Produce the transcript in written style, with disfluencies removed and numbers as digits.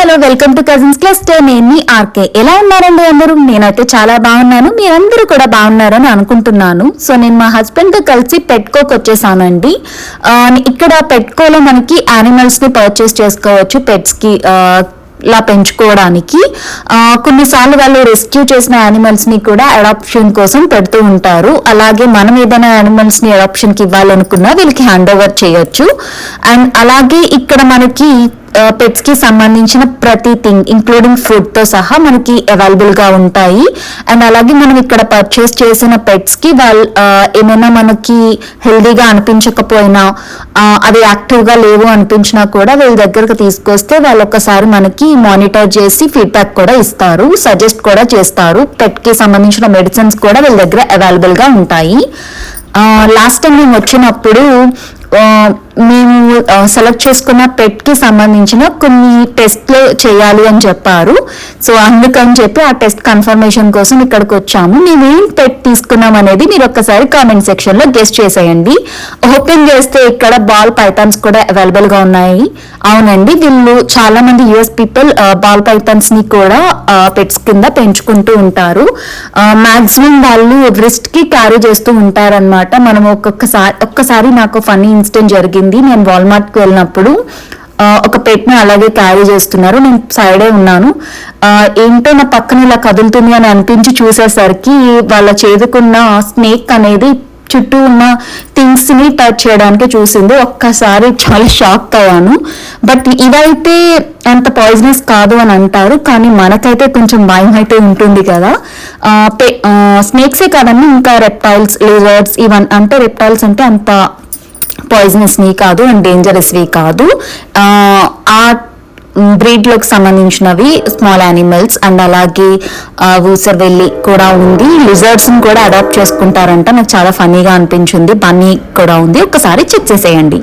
Hello welcome to cousins cluster. నేను మీ RK. ఎలా ఉన్నారండి అందరూ? నేనైతే చాలా బాగున్నాను, మీరందరూ కూడా బాగున్నారని అనుకుంటున్నాను. సో నేను మా హస్బెండ్ తో కలిసి పెట్కోకి వచ్చేసానండి. ఇక్కడ పెట్కోలో మనకి యానిమల్స్ ని పర్చేస్ చేసుకోవచ్చు, పెట్స్ కి లా పెంచుకోవడానికి. కొన్నిసార్లు వాళ్ళు రెస్క్యూ చేసిన యానిమల్స్ ని కూడా అడాప్షన్ కోసం పెడుతూ ఉంటారు. అలాగే మనం ఏదైనా యానిమల్స్ ని అడాప్షన్ కి ఇవ్వాలనుకున్నా వీళ్ళకి హ్యాండ్ ఓవర్ చేయొచ్చు. అండ్ అలాగే ఇక్కడ మనకి పెట్స్ కి సంబంధించిన ప్రతి థింగ్ ఇంక్లూడింగ్ ఫుడ్ తో సహా మనకి అవైలబుల్ గా ఉంటాయి. అండ్ అలాగే మనం ఇక్కడ పర్చేస్ చేసిన పెట్స్ కి వాళ్ళు ఏమైనా మనకి హెల్దీగా అనిపించకపోయినా, అవి యాక్టివ్ గా లేవు అనిపించినా కూడా వీళ్ళ దగ్గరకు తీసుకొస్తే వాళ్ళు ఒకసారి మనకి మానిటర్ చేసి ఫీడ్బ్యాక్ కూడా ఇస్తారు, సజెస్ట్ కూడా చేస్తారు. పెట్ కి సంబంధించిన మెడిసిన్స్ కూడా వీళ్ళ దగ్గర అవైలబుల్ గా ఉంటాయి. లాస్ట్ టైం మేము వచ్చినప్పుడు మేము సెలెక్ట్ చేసుకున్న పెట్ కి సంబంధించిన కొన్ని టెస్ట్లు చేయాలి అని చెప్పారు. సో అందుకని చెప్పి ఆ టెస్ట్ కన్ఫర్మేషన్ కోసం ఇక్కడికి వచ్చాము. మేము ఏం పెట్ తీసుకున్నాం అనేది మీరు ఒక్కసారి కామెంట్ సెక్షన్ లో గెస్ట్ చేసేయండి. ఓపెన్ చేస్తే ఇక్కడ బాల్ పైథాన్స్ కూడా అవైలబుల్ గా ఉన్నాయి. అవునండి, వీళ్ళు చాలా మంది యుఎస్ పీపుల్ బాల్ పైథాన్స్ ని కూడా పెట్స్ కింద పెంచుకుంటూ ఉంటారు. మాక్సిమం వాళ్ళు రిస్ట్ కి క్యారీ చేస్తూ ఉంటారన్నమాట. మనం ఒక్కసారి నాకు ఫన్నీ ఇన్సిడెంట్ జరిగింది. నేను వాల్మార్ట్ కి వెళ్ళినప్పుడు ఒక పెట్ ని అలాగే క్యారీ చేస్తున్నారు. నేను సైడే ఉన్నాను. ఏంటో నా పక్కన ఇలా కదులుతుంది అని అనిపించి చూసేసరికి వాళ్ళ చేదుకున్న స్నేక్ అనేది చుట్టూ ఉన్న థింగ్స్ ని టచ్ చేయడానికి చూసింది. ఒక్కసారి చాలా షాక్ అయ్యాను. బట్ ఇవైతే అంత పాయిజనస్ కాదు అని అంటారు, కానీ మనకైతే కొంచెం భయం అయితే ఉంటుంది కదా. స్నేక్సే కాదండి, ఇంకా రెప్టైల్స్, లిజర్డ్స్, ఇవన్నీ అంటే రెప్టైల్స్ అంటే అంత పాయిజనస్ ని కాదు అండ్ డేంజరస్ వి కాదు. ఆ బ్రీడ్ లోకి సంబంధించినవి స్మాల్ యానిమల్స్. అండ్ అలాగే ఊసరవెల్లి కూడా ఉంది. లిజర్డ్స్ ని కూడా అడాప్ట్ చేసుకుంటారంట. నాకు చాలా ఫన్నీగా అనిపించింది. బన్నీ కూడా ఉంది. ఒకసారి చెక్ చేసేయండి.